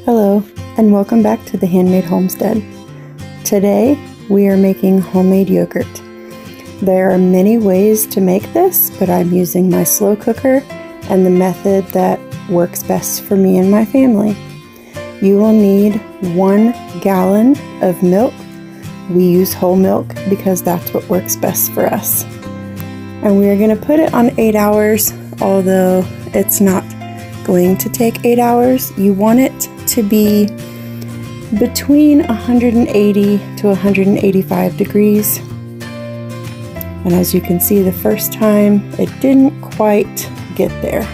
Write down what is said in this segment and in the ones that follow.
Hello, and welcome back to the Handmade Homestead. Today, we are making homemade yogurt. There are many ways to make this, but I'm using my slow cooker and the method that works best for me and my family. You will need 1 gallon of milk. We use whole milk because that's what works best for us. And we are going to put it on 8 hours, although it's not going to take 8 hours. You want it to be between 180 to 185 degrees. And as you can see, the first time it didn't quite get there.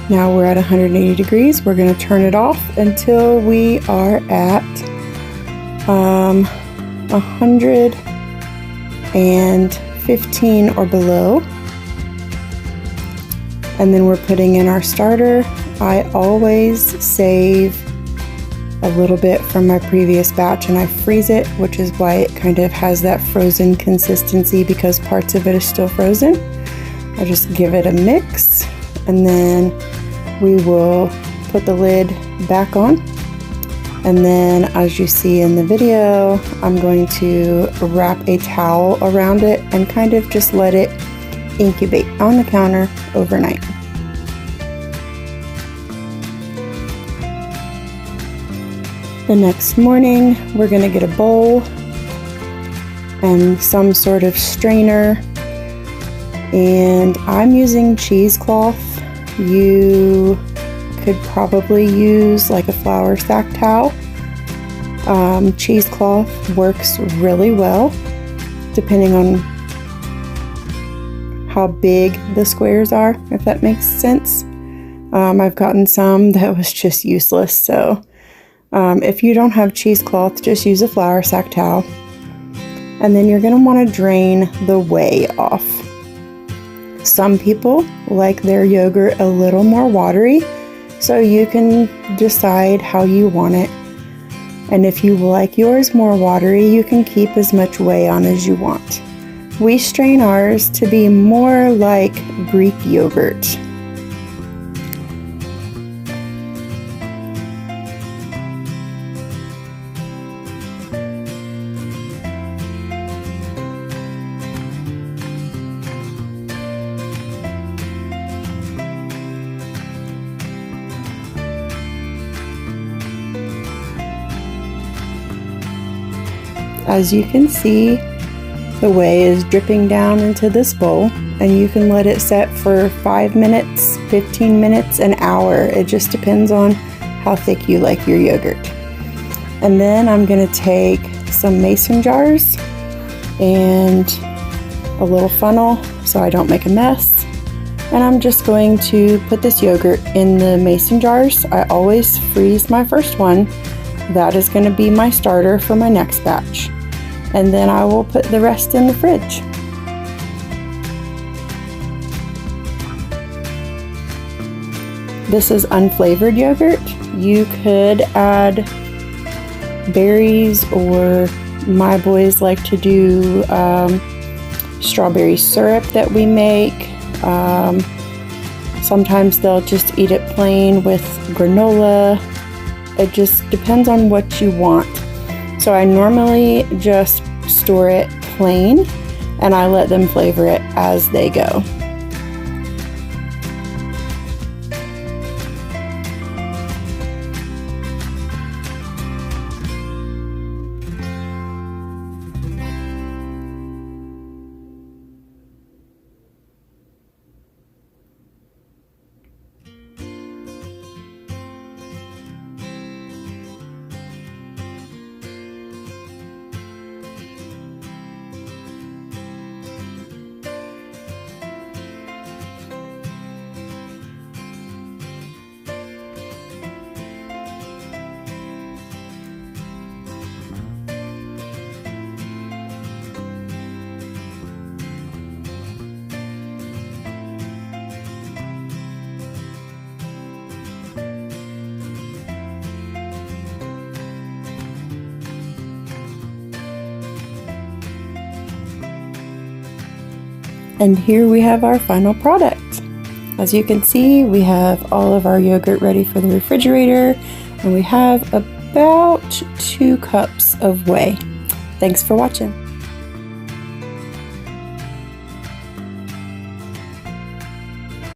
Now we're at 180 degrees. We're going to turn it off until we are at 115 or below. And then we're putting in our starter. I always save a little bit from my previous batch and I freeze it, which is why it kind of has that frozen consistency because parts of it is still frozen. I just give it a mix and then we will put the lid back on. And then as you see in the video, I'm going to wrap a towel around it and kind of just let it incubate on the counter overnight. The next morning, we're going to get a bowl and some sort of strainer. And I'm using cheesecloth. You could probably use like a flour sack towel. Cheesecloth works really well depending on how big the squares are, if that makes sense. I've gotten some that was just useless, so if you don't have cheesecloth, just use a flour sack towel. And then you're going to want to drain the whey off. Some people like their yogurt a little more watery, so you can decide how you want it. And if you like yours more watery, you can keep as much whey on as you want. We strain ours to be more like Greek yogurt. As you can see, the whey is dripping down into this bowl, and you can let it set for 5 minutes, 15 minutes, an hour. It just depends on how thick you like your yogurt. And then I'm going to take some mason jars and a little funnel so I don't make a mess. And I'm just going to put this yogurt in the mason jars. I always freeze my first one. That is going to be my starter for my next batch. And then I will put the rest in the fridge. This is unflavored yogurt. You could add berries, or my boys like to do strawberry syrup that we make. Sometimes they'll just eat it plain with granola. It just depends on what you want. So I normally just store it plain and I let them flavor it as they go. And here we have our final product. As you can see, we have all of our yogurt ready for the refrigerator, and we have about 2 cups of whey. Thanks for watching.